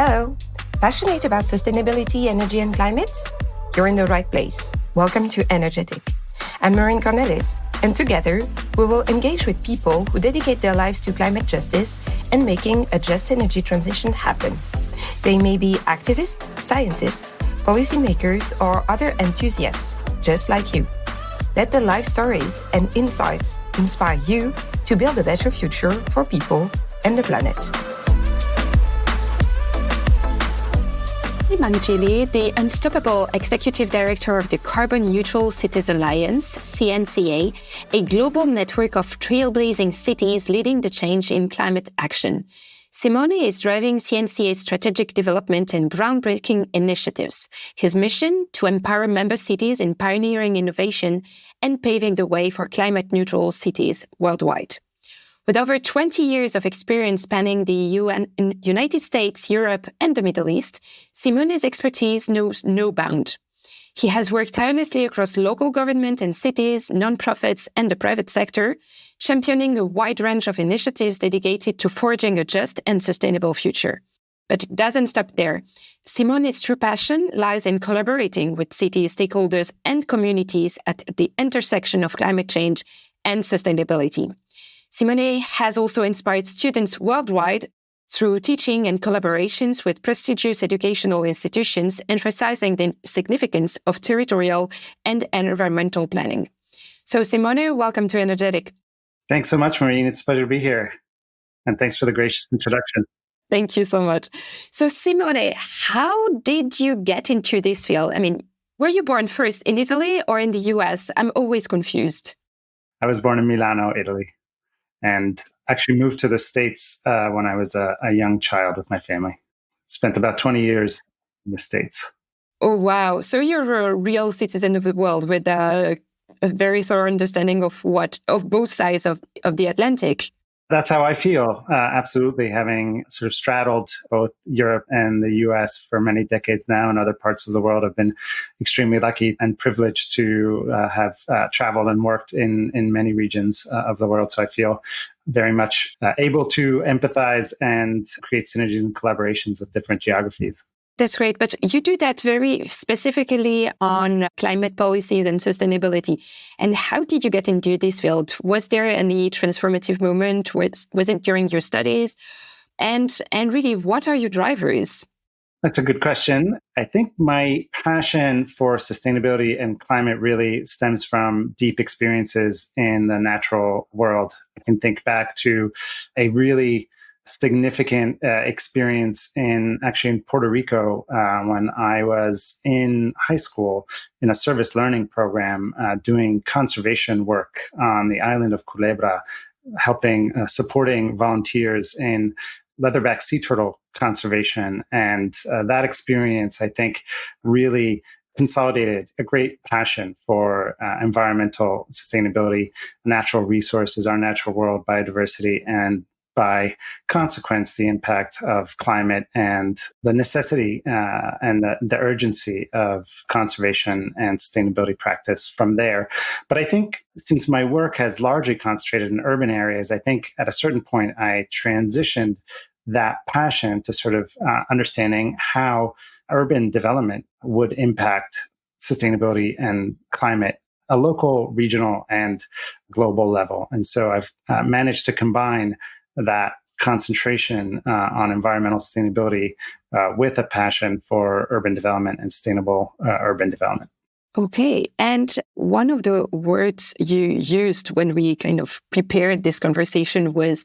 Hello. Passionate about sustainability, energy, and climate? You're in the right place. Welcome to Energetic. I'm Maureen Cornelis, and together we will engage with people who dedicate their lives to climate justice and making a just energy transition happen. They may be activists, scientists, policymakers, or other enthusiasts, just like you. Let the life stories and insights inspire you to build a better future for people and the planet. I'm Manjili, the Unstoppable Executive Director of the Carbon Neutral Cities Alliance, CNCA, a global network of trailblazing cities leading the change in climate action. Simone is driving CNCA's strategic development and groundbreaking initiatives. His mission, to empower member cities in pioneering innovation and paving the way for climate-neutral cities worldwide. With over 20 years of experience spanning the United States, Europe, and the Middle East, Simone's expertise knows no bound. He has worked tirelessly across local government and cities, nonprofits, and the private sector, championing a wide range of initiatives dedicated to forging a just and sustainable future. But it doesn't stop there. Simone's true passion lies in collaborating with city stakeholders and communities at the intersection of climate change and sustainability. Simone has also inspired students worldwide through teaching and collaborations with prestigious educational institutions, emphasizing the significance of territorial and environmental planning. So, Simone, welcome to Energetic. Thanks so much, Maureen. It's a pleasure to be here. And thanks for the gracious introduction. Thank you so much. So, Simone, how did you get into this field? I mean, were you born first in Italy or in the US? I'm always confused. I was born in Milano, Italy, and actually moved to the States when I was a young child with my family. Spent about 20 years in the States. Oh, wow. So you're a real citizen of the world with a very thorough understanding of both sides of the Atlantic. That's how I feel, absolutely, having sort of straddled both Europe and the US for many decades now, and other parts of the world. I've been extremely lucky and privileged to have traveled and worked in many regions of the world. So I feel very much able to empathize and create synergies and collaborations with different geographies. That's great. But you do that very specifically on climate policies and sustainability. And how did you get into this field? Was there any transformative moment? Was it during your studies? And really, what are your drivers? That's a good question. I think my passion for sustainability and climate really stems from deep experiences in the natural world. I can think back to a really significant experience in Puerto Rico when I was in high school in a service learning program doing conservation work on the island of Culebra, supporting volunteers in leatherback sea turtle conservation. And that experience, I think, really consolidated a great passion for environmental sustainability, natural resources, our natural world, biodiversity, and by consequence, the impact of climate and the necessity and the urgency of conservation and sustainability practice from there. But I think since my work has largely concentrated in urban areas, I think at a certain point I transitioned that passion to sort of understanding how urban development would impact sustainability and climate, a local, regional, and global level. And so I've managed to combine that concentration on environmental sustainability with a passion for urban development and sustainable urban development. Okay. And one of the words you used when we kind of prepared this conversation was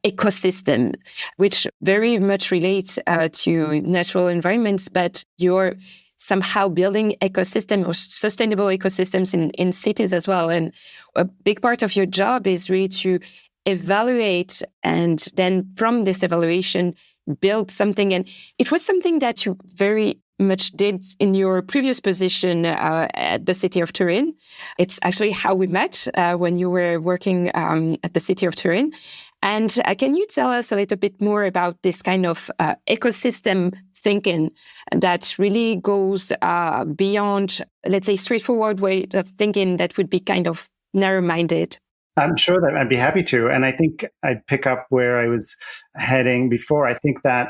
ecosystem, which very much relates to natural environments, but you're somehow building ecosystem or sustainable ecosystems in cities as well. And a big part of your job is really to evaluate and then from this evaluation build something. And it was something that you very much did in your previous position at the city of Turin. It's actually how we met when you were working at the city of Turin. And can you tell us a little bit more about this kind of ecosystem thinking that really goes beyond, let's say, straightforward way of thinking that would be kind of narrow-minded? I'm sure that I'd be happy to. And I think I'd pick up where I was heading before. I think that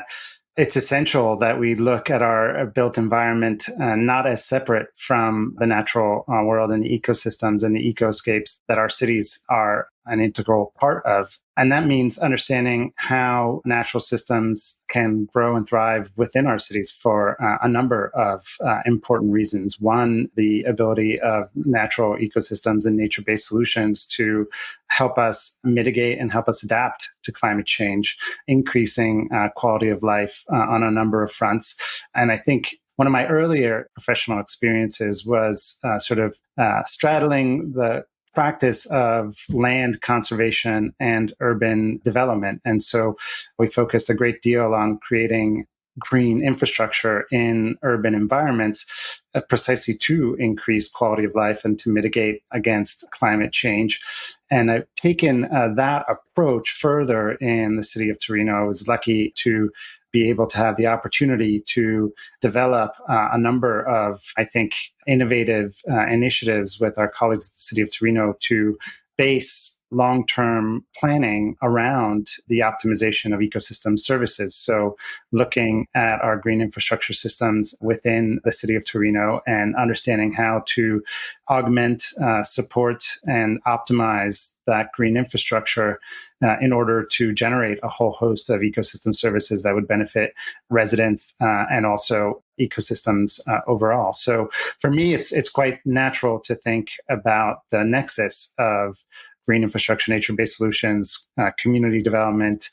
it's essential that we look at our built environment not as separate from the natural world and the ecosystems and the ecoscapes that our cities are an integral part of. And that means understanding how natural systems can grow and thrive within our cities for a number of important reasons. One, the ability of natural ecosystems and nature-based solutions to help us mitigate and help us adapt to climate change, increasing quality of life on a number of fronts. And I think one of my earlier professional experiences was straddling the practice of land conservation and urban development. And so we focused a great deal on creating green infrastructure in urban environments precisely to increase quality of life and to mitigate against climate change. And I've taken that approach further in the city of Torino. I was lucky to be able to have the opportunity to develop a number of, I think, innovative initiatives with our colleagues at the city of Torino to base long-term planning around the optimization of ecosystem services. So looking at our green infrastructure systems within the city of Torino and understanding how to augment, support, and optimize that green infrastructure in order to generate a whole host of ecosystem services that would benefit residents and also ecosystems overall. So for me, it's quite natural to think about the nexus of green infrastructure, nature-based solutions, community development,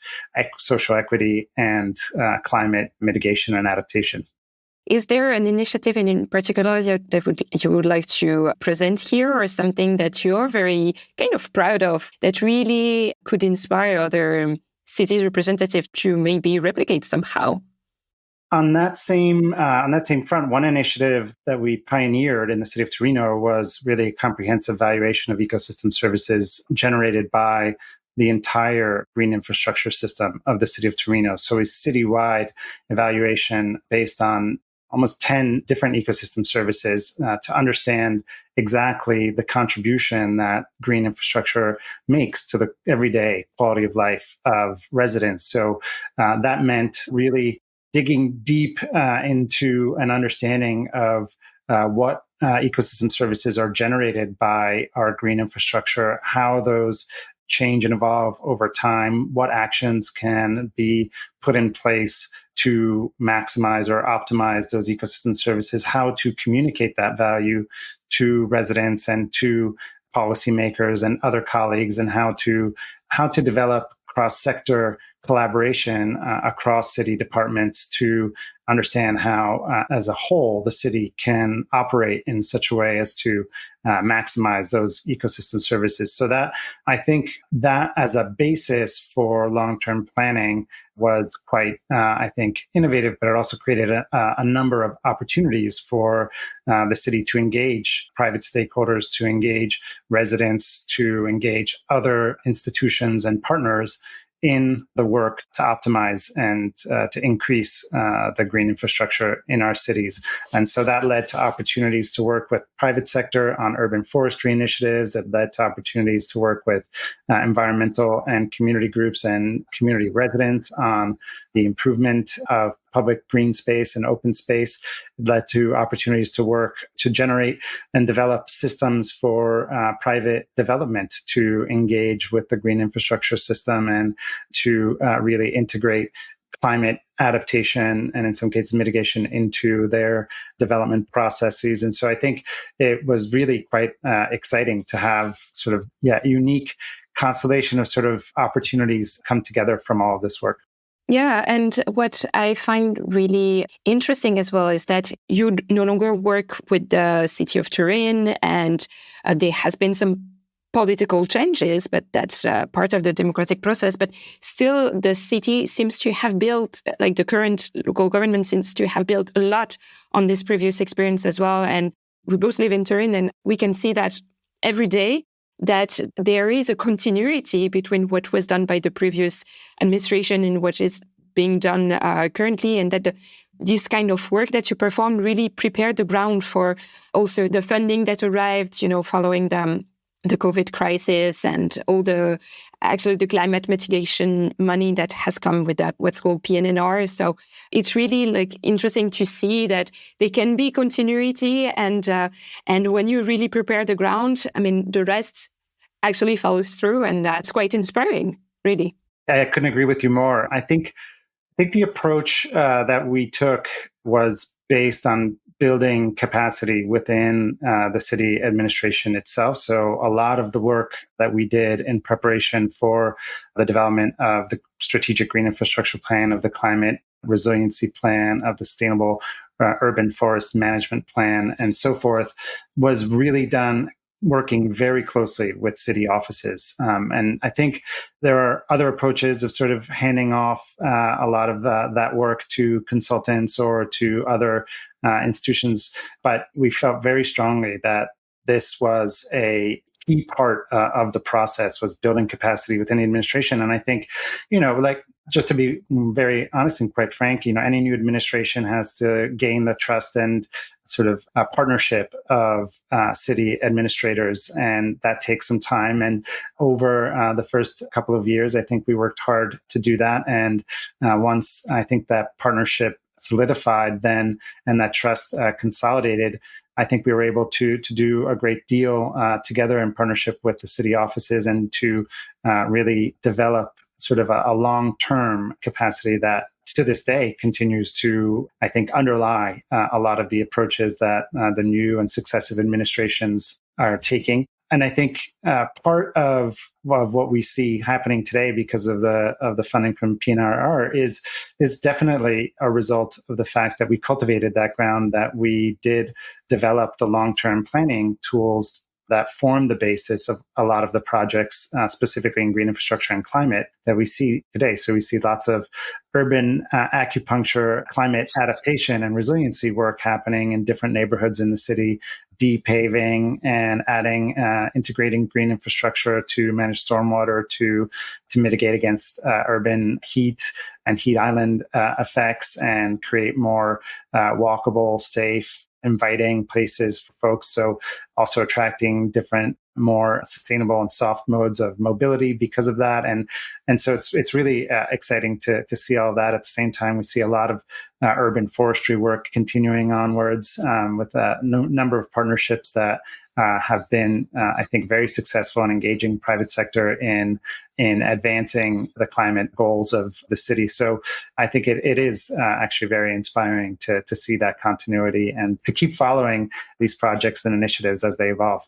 social equity, and climate mitigation and adaptation. Is there an initiative in particular that you would like to present here, or something that you're very kind of proud of that really could inspire other city representatives to maybe replicate somehow? On that same front, one initiative that we pioneered in the city of Torino was really a comprehensive valuation of ecosystem services generated by the entire green infrastructure system of the city of Torino. So a citywide evaluation based on almost 10 different ecosystem services to understand exactly the contribution that green infrastructure makes to the everyday quality of life of residents. So that meant really digging deep into an understanding of what ecosystem services are generated by our green infrastructure, how those change and evolve over time, what actions can be put in place to maximize or optimize those ecosystem services, how to communicate that value to residents and to policymakers and other colleagues, and how to develop cross-sector collaboration across city departments to understand how, as a whole, the city can operate in such a way as to maximize those ecosystem services. So that, I think, that as a basis for long-term planning was quite, innovative, but it also created a number of opportunities for the city to engage private stakeholders, to engage residents, to engage other institutions and partners in the work to optimize and to increase the green infrastructure in our cities. And so that led to opportunities to work with private sector on urban forestry initiatives. It led to opportunities to work with environmental and community groups and community residents on the improvement of public green space and open space. It led to opportunities to work to generate and develop systems for private development to engage with the green infrastructure system and to really integrate climate adaptation and in some cases mitigation into their development processes. And so I think it was really quite exciting to have unique constellation of sort of opportunities come together from all of this work. Yeah, and what I find really interesting as well is that you no longer work with the city of Turin, and there has been some political changes, but that's part of the democratic process. But still, the city seems to have built, like the current local government seems to have built a lot on this previous experience as well. And we both live in Turin, and we can see that every day that there is a continuity between what was done by the previous administration and what is being done currently, and that this kind of work that you perform really prepared the ground for also the funding that arrived, following the COVID crisis and all the climate mitigation money that has come with that, what's called PNNR. So it's really like interesting to see that there can be continuity, and when you really prepare the ground, I mean, the rest actually follows through, and that's quite inspiring, really. I couldn't agree with you more. I think the approach that we took was based on building capacity within the city administration itself. So a lot of the work that we did in preparation for the development of the strategic green infrastructure plan, of the climate resiliency plan, of the sustainable urban forest management plan, and so forth, was really done working very closely with city offices. And I think there are other approaches of sort of handing off a lot of that work to consultants or to other institutions. But we felt very strongly that this was a key part of the process, was building capacity within the administration. And I think, like, just to be very honest and quite frank, any new administration has to gain the trust and sort of a partnership of city administrators, and that takes some time. And over the first couple of years, I think we worked hard to do that. And once I think that partnership solidified then and that trust consolidated, I think we were able to do a great deal together in partnership with the city offices, and to really develop sort of a long-term capacity that to this day continues to, I think, underlie a lot of the approaches that the new and successive administrations are taking. And I think part of what we see happening today because of the funding from PNRR is definitely a result of the fact that we cultivated that ground, that we did develop the long-term planning tools that form the basis of a lot of the projects, specifically in green infrastructure and climate, that we see today. So we see lots of urban acupuncture, climate adaptation and resiliency work happening in different neighborhoods in the city, de-paving and adding, integrating green infrastructure to manage stormwater, to mitigate against urban heat and heat island effects, and create more walkable, safe, inviting places for folks. So also attracting different, more sustainable and soft modes of mobility because of that. And so it's really exciting to see all of that. At the same time, we see a lot of urban forestry work continuing onwards with a number of partnerships that have been, I think, very successful in engaging private sector in advancing the climate goals of the city. So I think it is actually very inspiring to see that continuity and to keep following these projects and initiatives as they evolve.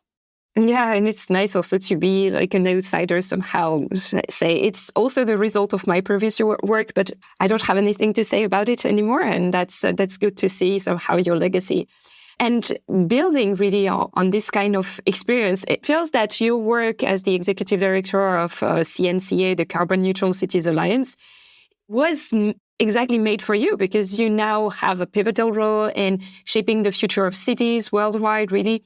Yeah, and it's nice also to be like an outsider somehow. Say it's also the result of my previous work, but I don't have anything to say about it anymore, and that's good to see somehow your legacy. And building really on this kind of experience, it feels that your work as the executive director of CNCA, the Carbon Neutral Cities Alliance, was exactly made for you, because you now have a pivotal role in shaping the future of cities worldwide, really.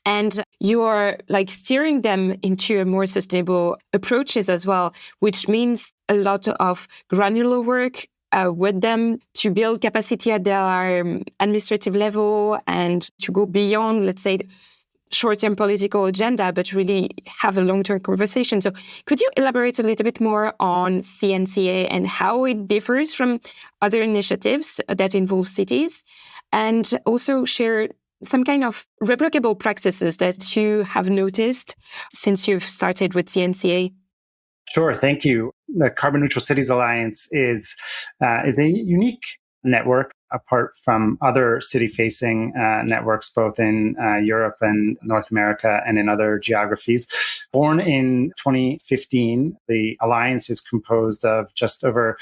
And you are like steering them into a more sustainable approaches as well, which means a lot of granular work with them to build capacity at their administrative level and to go beyond, let's say, short-term political agenda, but really have a long-term conversation. So could you elaborate a little bit more on CNCA and how it differs from other initiatives that involve cities, and also share some kind of replicable practices that you have noticed since you've started with CNCA? Sure, thank you. The Carbon Neutral Cities Alliance is a unique network apart from other city-facing networks, both in Europe and North America and in other geographies. Born in 2015, the Alliance is composed of just over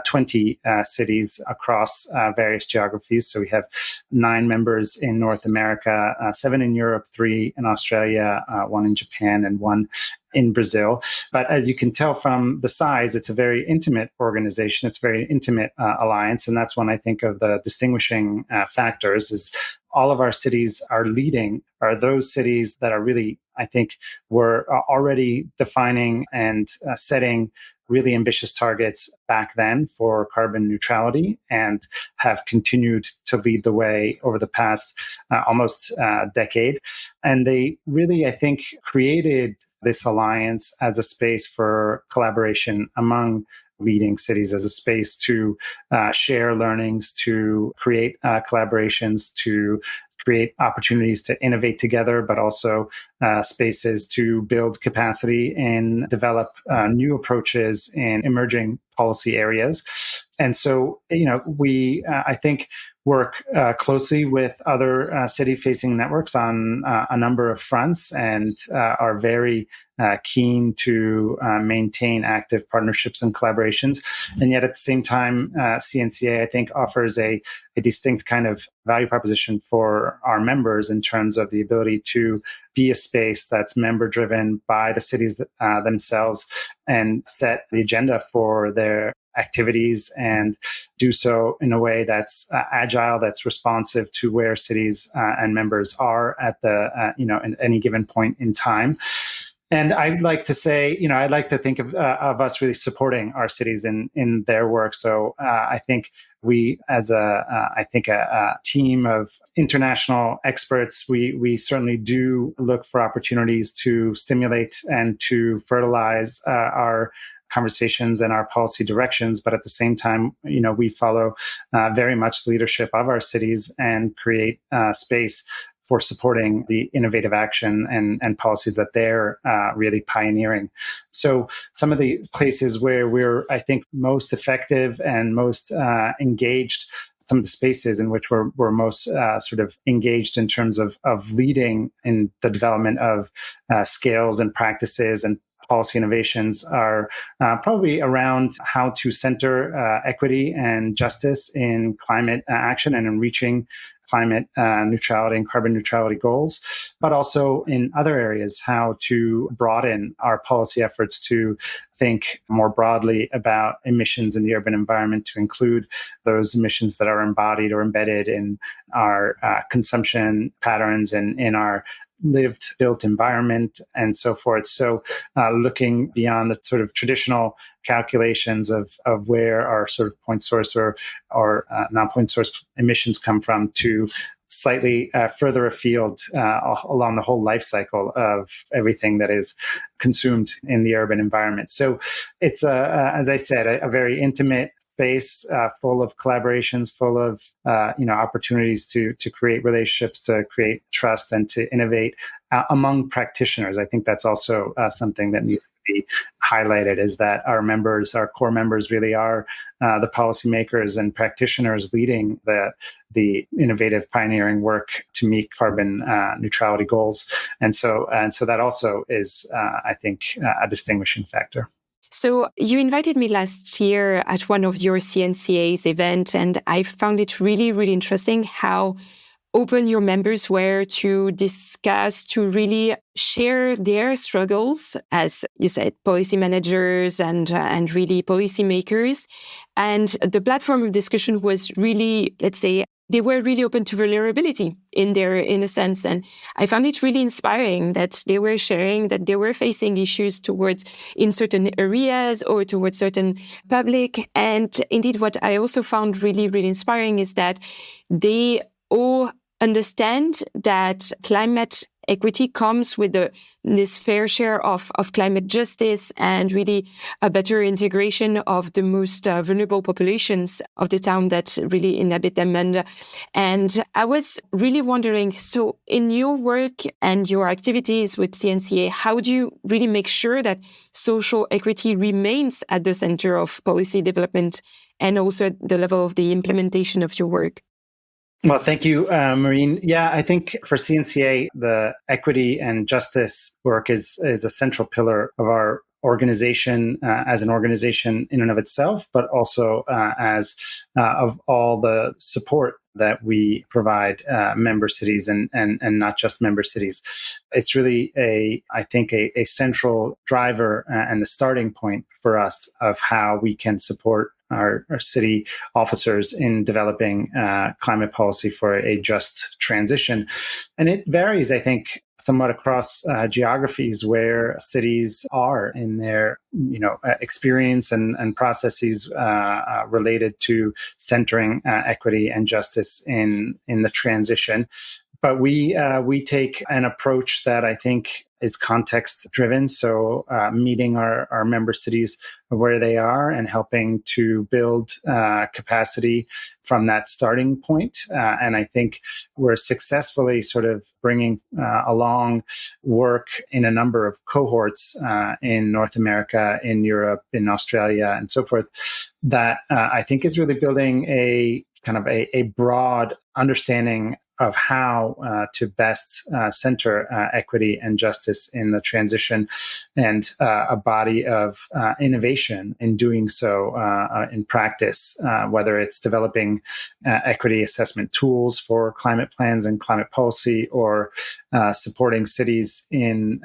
20 cities across various geographies. So we have 9 members in North America, 7 in Europe, 3 in Australia, 1 in Japan, and 1 in Brazil. But as you can tell from the size, it's a very intimate organization. It's a very intimate alliance. And that's when I think of the distinguishing factors is all of our cities are leading are those cities that are really, I think, were already defining and setting really ambitious targets back then for carbon neutrality and have continued to lead the way over the past almost decade. And they really, I think, created this alliance as a space for collaboration among leading cities, as a space to share learnings, to create collaborations, to create opportunities to innovate together, but also spaces to build capacity and develop new approaches in emerging policy areas. And so, we, I think, work closely with other city-facing networks on a number of fronts and are very keen to maintain active partnerships and collaborations. And yet at the same time, CNCA, I think, offers a distinct kind of value proposition for our members in terms of the ability to be a space that's member-driven by the cities themselves and set the agenda for their activities and do so in a way that's agile, that's responsive to where cities and members are at the, at any given point in time. And I'd like to say, I'd like to think of us really supporting our cities in their work. So I think we, as a team of international experts, we certainly do look for opportunities to stimulate and to fertilize our conversations and our policy directions. But at the same time, we follow very much the leadership of our cities and create space for supporting the innovative action and policies that they're really pioneering. So some of the places where we're, I think, most effective and most engaged, some of the spaces in which we're most sort of engaged in terms of leading in the development of scales and practices and policy innovations are probably around how to center equity and justice in climate action and in reaching climate neutrality and carbon neutrality goals, but also in other areas, how to broaden our policy efforts to think more broadly about emissions in the urban environment, to include those emissions that are embodied or embedded in our consumption patterns and in our lived built environment and so forth. So looking beyond the sort of traditional calculations of where our sort of point source or non-point source emissions come from to slightly further afield along the whole life cycle of everything that is consumed in the urban environment. So it's, as I said, a very intimate space full of collaborations, full of opportunities to create relationships, to create trust, and to innovate among practitioners. I think that's also something that needs to be highlighted, is that our members, our core members, really are the policymakers and practitioners leading the innovative pioneering work to meet carbon neutrality goals. And so that also is, I think, a distinguishing factor. So you invited me last year at one of your CNCA's event, and I found it really, really interesting how open your members were to discuss, to really share their struggles as, you said, policy managers and really policymakers. And the platform of discussion was really, let's say, they were really open to vulnerability in a sense. And I found it really inspiring that they were sharing that they were facing issues in certain areas or towards certain public. And indeed, what I also found really, really inspiring is that they all understand that climate equity comes with this fair share of climate justice and really a better integration of the most vulnerable populations of the town that really inhabit them. And I was really wondering, so in your work and your activities with CNCA, how do you really make sure that social equity remains at the center of policy development and also at the level of the implementation of your work? Well, thank you, Maureen. Yeah, I think for CNCA, the equity and justice work is a central pillar of our organization as an organization in and of itself, but also as of all the support that we provide member cities and not just member cities. It's really I think a central driver and the starting point for us of how we can support our city officers in developing climate policy for a just transition. And it varies, I think, somewhat across geographies where cities are in their experience and processes related to centering equity and justice in the transition. But we take an approach that I think is context driven. So meeting our member cities where they are and helping to build capacity from that starting point. And I think we're successfully sort of bringing along work in a number of cohorts in North America, in Europe, in Australia, and so forth, that I think is really building a kind of a broad understanding of how to best center equity and justice in the transition, and a body of innovation in doing so in practice, whether it's developing equity assessment tools for climate plans and climate policy, or supporting cities in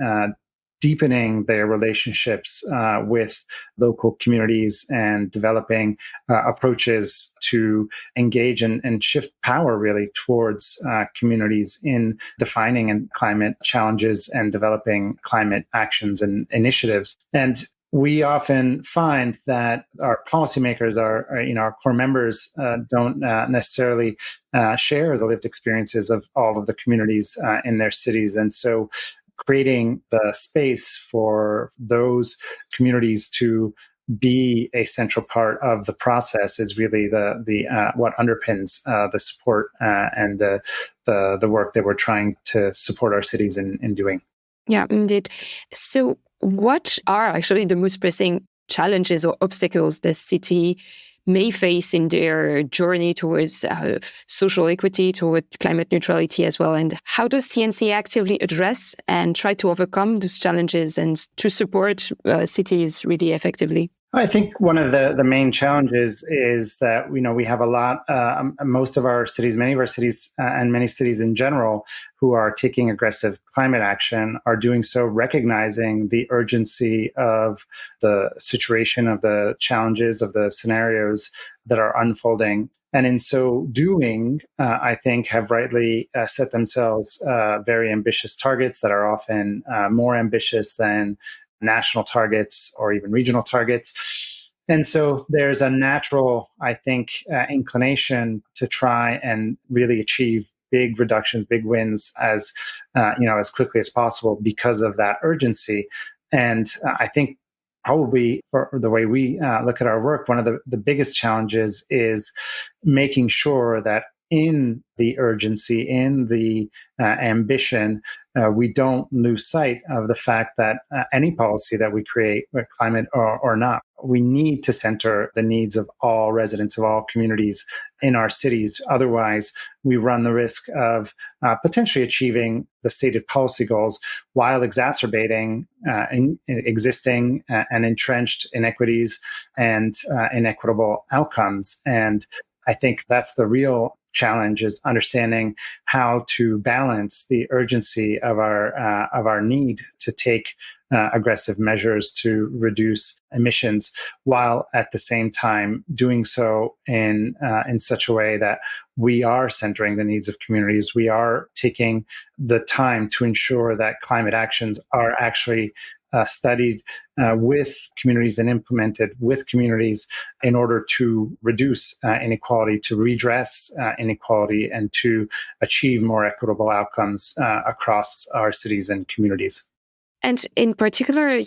deepening their relationships with local communities and developing approaches to engage and shift power really towards communities in defining climate challenges and developing climate actions and initiatives. And we often find that our policymakers, our core members, don't necessarily share the lived experiences of all of the communities in their cities. And so creating the space for those communities to be a central part of the process is really the what underpins the support and the work that we're trying to support our cities in doing. Yeah, indeed. So what are actually the most pressing challenges or obstacles the city may face in their journey towards social equity, toward climate neutrality as well? And how does CNCA actively address and try to overcome those challenges and to support cities really effectively? I think one of the main challenges is that we have a lot, most of our cities, many of our cities, and many cities in general, who are taking aggressive climate action are doing so recognizing the urgency of the situation, of the challenges, of the scenarios that are unfolding. And in so doing, I think have rightly set themselves very ambitious targets that are often more ambitious than national targets or even regional targets. And so there's a natural, I think, inclination to try and really achieve big reductions, big wins as quickly as possible because of that urgency. And I think probably for the way we look at our work, one of the biggest challenges is making sure that in the urgency, in the ambition, we don't lose sight of the fact that any policy that we create, climate or not, we need to center the needs of all residents of all communities in our cities. Otherwise, we run the risk of potentially achieving the stated policy goals while exacerbating existing and entrenched inequities and inequitable outcomes. And I think that's the real challenge, is understanding how to balance the urgency of our need to take aggressive measures to reduce emissions, while at the same time doing so in such a way that we are centering the needs of communities. We are taking the time to ensure that climate actions are actually studied with communities and implemented with communities in order to reduce inequality, to redress inequality, and to achieve more equitable outcomes across our cities and communities. And in particular,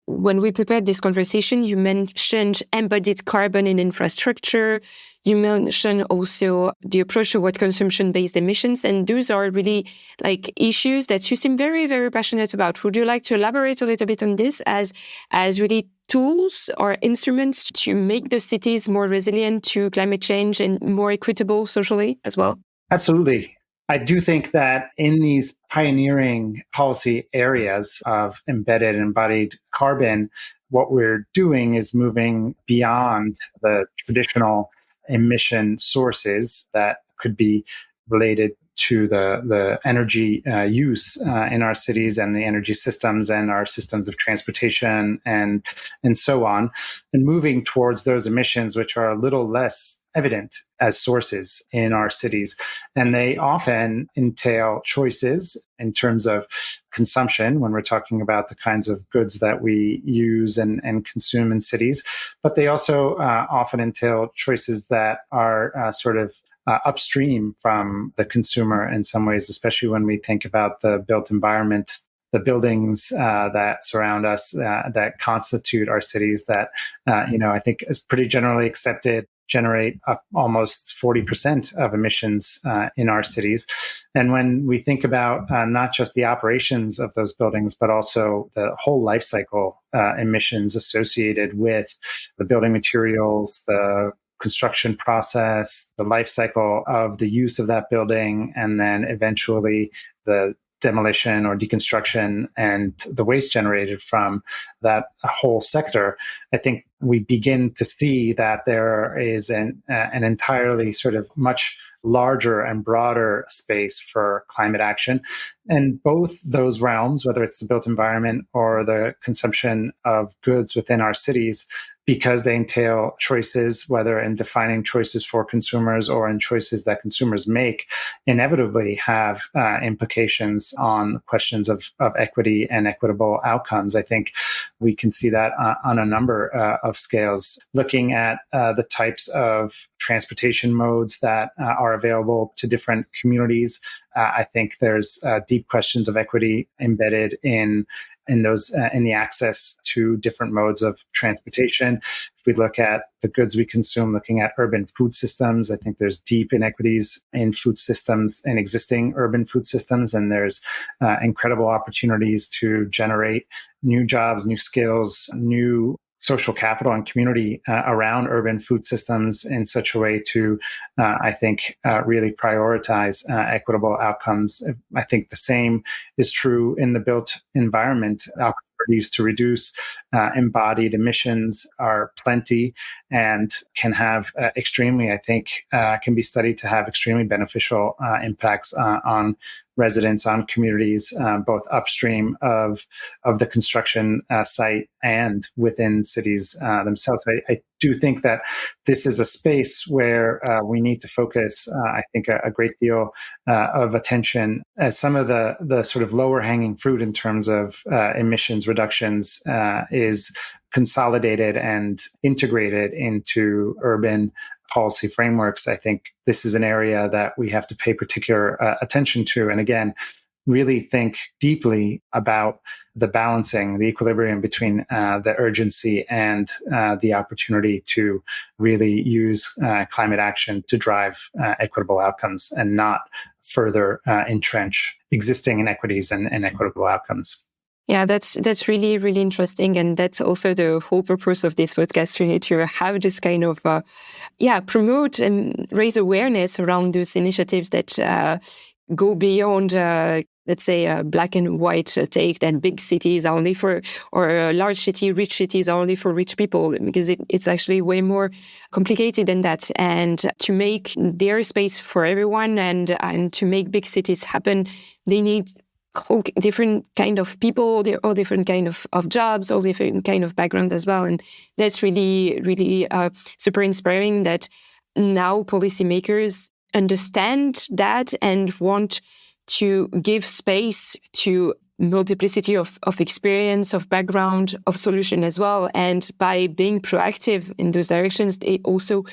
when we prepared this conversation, you mentioned embodied carbon in infrastructure. You mentioned also the approach toward consumption-based emissions. And those are really like issues that you seem very, very passionate about. Would you like to elaborate a little bit on this as really tools or instruments to make the cities more resilient to climate change and more equitable socially as well? Absolutely. I do think that in these pioneering policy areas of embedded and embodied carbon, what we're doing is moving beyond the traditional emission sources that could be related to the energy use in our cities and the energy systems and our systems of transportation and so on, and moving towards those emissions which are a little less evident as sources in our cities. And they often entail choices in terms of consumption when we're talking about the kinds of goods that we use and consume in cities. But they also often entail choices that are sort of upstream from the consumer in some ways, especially when we think about the built environment, the buildings that surround us, that constitute our cities, that, I think is pretty generally accepted, generate almost 40% of emissions in our cities. And when we think about not just the operations of those buildings, but also the whole life cycle emissions associated with the building materials, the construction process, the life cycle of the use of that building, and then eventually the demolition or deconstruction and the waste generated from that whole sector, I think we begin to see that there is an entirely sort of much larger and broader space for climate action. And both those realms, whether it's the built environment or the consumption of goods within our cities, because they entail choices, whether in defining choices for consumers or in choices that consumers make, inevitably have implications on questions of equity and equitable outcomes. I think we can see that on a number of scales, looking at the types of transportation modes that are available to different communities. I think there's deep questions of equity embedded in those in the access to different modes of transportation. If we look at the goods we consume, looking at urban food systems, I think there's deep inequities in food systems and existing urban food systems, and there's incredible opportunities to generate new jobs, new skills, new social capital and community around urban food systems in such a way to, I think, really prioritize equitable outcomes. I think the same is true in the built environment. Opportunities to reduce embodied emissions are plenty and can have extremely, I think, can be studied to have extremely beneficial impacts on residents, on communities, both upstream of the construction site and within cities themselves. I do think that this is a space where we need to focus, I think, a great deal of attention, as some of the sort of lower hanging fruit in terms of emissions reductions is consolidated and integrated into urban policy frameworks. I think this is an area that we have to pay particular attention to. And again, really think deeply about the balancing, the equilibrium between the urgency and the opportunity to really use climate action to drive equitable outcomes and not further entrench existing inequities and equitable outcomes. Yeah, that's really, really interesting. And that's also the whole purpose of this podcast, really, to have this kind of, promote and raise awareness around those initiatives that go beyond, let's say, a black and white take that big cities are only for, or a large city, rich cities are only for rich people, because it's actually way more complicated than that. And to make their space for everyone and to make big cities happen, they need whole different kind of people, all different kind of jobs, all different kind of background as well. And that's really, really super inspiring that now policymakers understand that and want to give space to multiplicity of experience, of background, of solution as well. And by being proactive in those directions, they also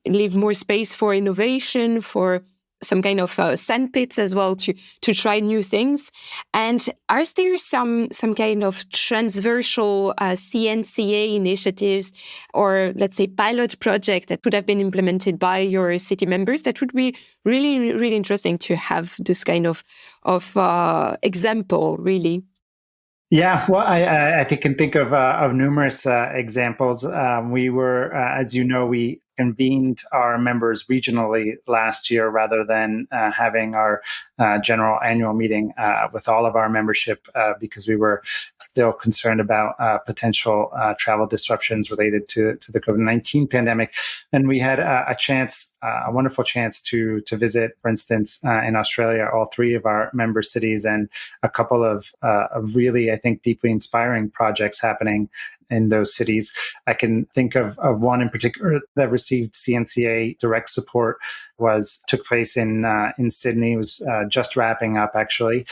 leave more space for innovation, for some kind of sandpits as well to try new things. And are there some kind of transversal CNCA initiatives or, let's say, pilot project that could have been implemented by your city members that would be really, really interesting to have this kind of example, really? Yeah, well, I can think of numerous examples. We were, as you know, we convened our members regionally last year rather than having our general annual meeting with all of our membership because we were still concerned about potential travel disruptions related to the COVID-19 pandemic. And we had a wonderful chance to visit, for instance, in Australia, all three of our member cities, and a couple of really, I think, deeply inspiring projects happening in those cities. I can think of one in particular that received CNCA direct support. Took place in Sydney. It was just wrapping up, actually,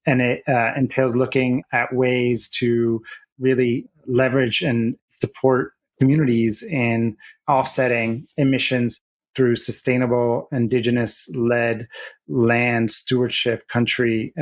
and it entails looking at ways to really leverage and support communities in offsetting emissions through sustainable Indigenous-led land stewardship, country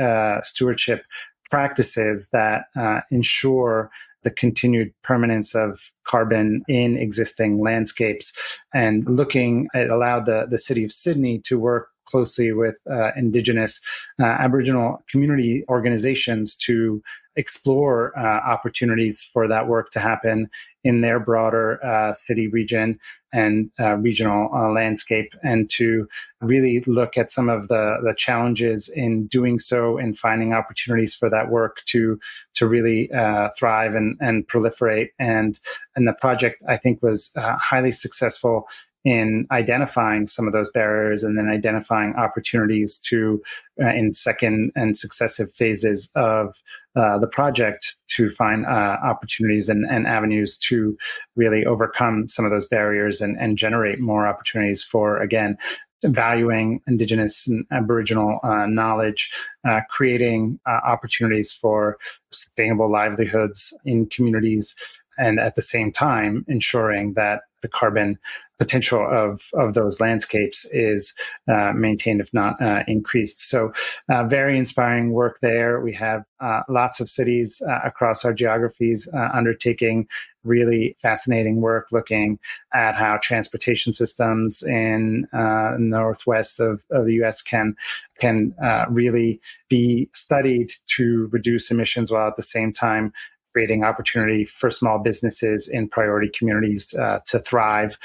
stewardship practices that ensure the continued permanence of carbon in existing landscapes. And it allowed the city of Sydney to work closely with Indigenous Aboriginal community organizations to explore opportunities for that work to happen in their broader city region and regional landscape, and to really look at some of the challenges in doing so and finding opportunities for that work to really thrive and proliferate. And the project, I think, was highly successful in identifying some of those barriers and then identifying opportunities to, in second and successive phases of the project, to find opportunities and avenues to really overcome some of those barriers and generate more opportunities for, again, valuing Indigenous and Aboriginal knowledge, creating opportunities for sustainable livelihoods in communities, and at the same time ensuring that the carbon potential of those landscapes is maintained, if not increased. So very inspiring work there. We have lots of cities across our geographies undertaking really fascinating work, looking at how transportation systems in northwest of the U.S. can really be studied to reduce emissions, while at the same time creating opportunity for small businesses in priority communities to thrive,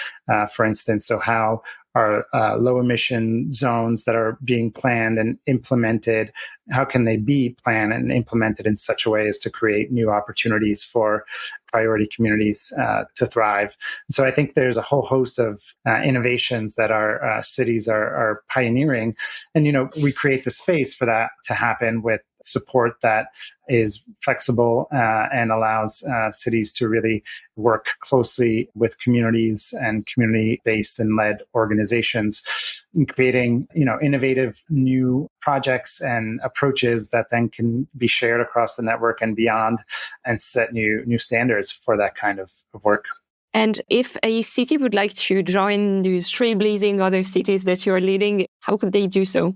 for instance. So how are low emission zones that are being planned and implemented, how can they be planned and implemented in such a way as to create new opportunities for priority communities to thrive? And so I think there's a whole host of innovations that our cities are pioneering. And, we create the space for that to happen with support that is flexible and allows cities to really work closely with communities and community-based and led organizations, in creating innovative new projects and approaches that then can be shared across the network and beyond, and set new standards for that kind of work. And if a city would like to join these trailblazing other cities that you're leading, how could they do so?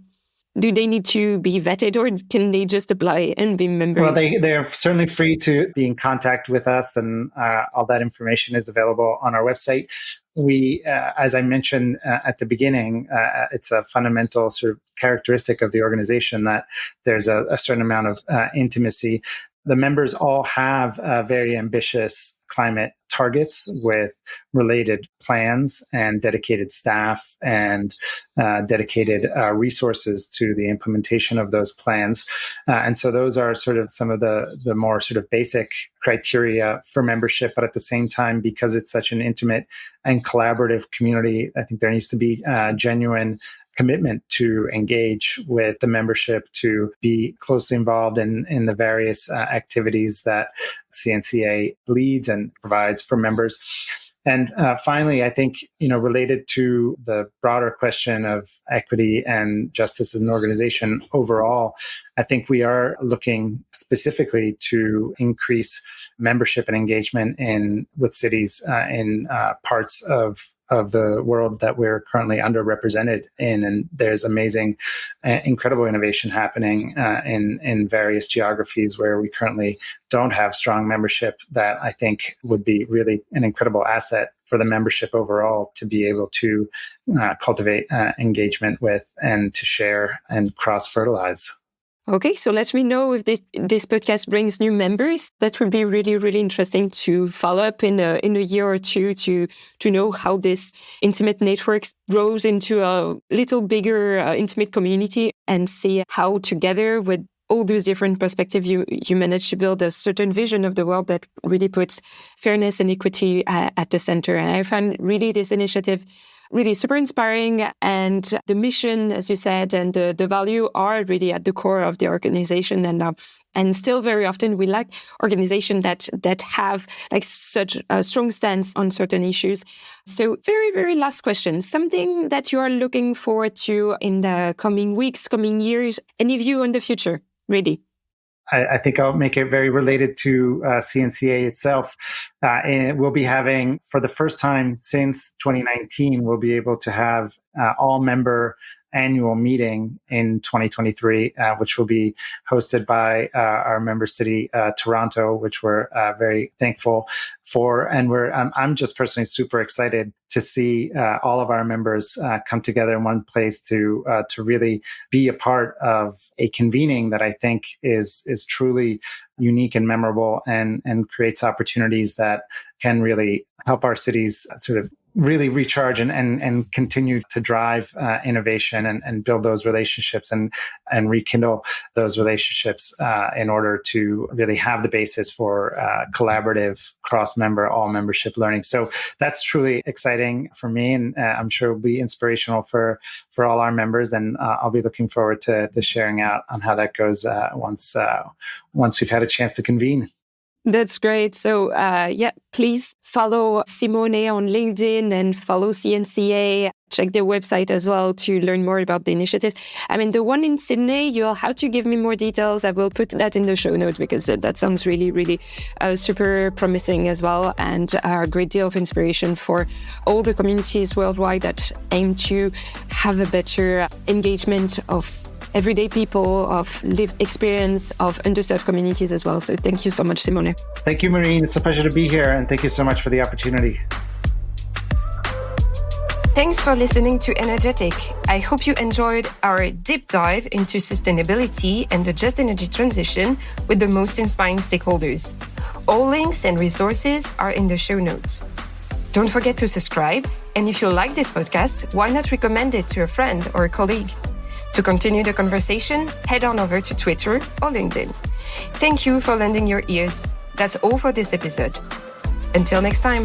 Do they need to be vetted, or can they just apply and be members? Well, they're certainly free to be in contact with us, and all that information is available on our website. We, as I mentioned at the beginning, it's a fundamental sort of characteristic of the organization that there's a certain amount of intimacy. The members all have very ambitious climate targets with related plans and dedicated staff and dedicated resources to the implementation of those plans. And so those are sort of some of the more sort of basic criteria for membership. But at the same time, because it's such an intimate and collaborative community, I think there needs to be genuine commitment to engage with the membership, to be closely involved in the various activities that CNCA leads and provides for members. And finally, I think, related to the broader question of equity and justice as an organization overall, I think we are looking specifically to increase membership and engagement with cities in parts of the world that we're currently underrepresented in. And there's amazing, incredible innovation happening in various geographies where we currently don't have strong membership, that I think would be really an incredible asset for the membership overall to be able to cultivate engagement with and to share and cross-fertilize. Okay, so let me know if this podcast brings new members. That would be really, really interesting to follow up in a year or two to know how this intimate network grows into a little bigger intimate community, and see how together with all those different perspectives, you managed to build a certain vision of the world that really puts fairness and equity at the center. And I found really this initiative really super inspiring. And the mission, as you said, and the value are really at the core of the organization. And still very often we lack organizations that have like such a strong stance on certain issues. So very, very last question, something that you are looking forward to in the coming weeks, coming years, any view on the future, really? I think I'll make it very related to CNCA itself. And we'll be having, for the first time since 2019, we'll be able to have all member annual meeting in 2023, which will be hosted by our member city, Toronto, which we're very thankful for. And I'm just personally super excited to see all of our members come together in one place to really be a part of a convening that I think is truly unique and memorable and creates opportunities that can really help our cities sort of really recharge and continue to drive innovation and build those relationships and rekindle those relationships in order to really have the basis for collaborative, cross-member, all-membership learning. So that's truly exciting for me, and I'm sure will be inspirational for all our members. And I'll be looking forward to sharing out on how that goes once we've had a chance to convene. That's great. So, please follow Simone on LinkedIn and follow CNCA. Check their website as well to learn more about the initiatives. I mean, the one in Sydney, you'll have to give me more details. I will put that in the show notes because that sounds really, really super promising as well, and a great deal of inspiration for all the communities worldwide that aim to have a better engagement of everyday people, of lived experience, of underserved communities as well. So thank you so much, Simone. Thank you, Marine. It's a pleasure to be here. And thank you so much for the opportunity. Thanks for listening to Energetic. I hope you enjoyed our deep dive into sustainability and the just energy transition with the most inspiring stakeholders. All links and resources are in the show notes. Don't forget to subscribe. And if you like this podcast, why not recommend it to a friend or a colleague? To continue the conversation, head on over to Twitter or LinkedIn. Thank you for lending your ears. That's all for this episode. Until next time.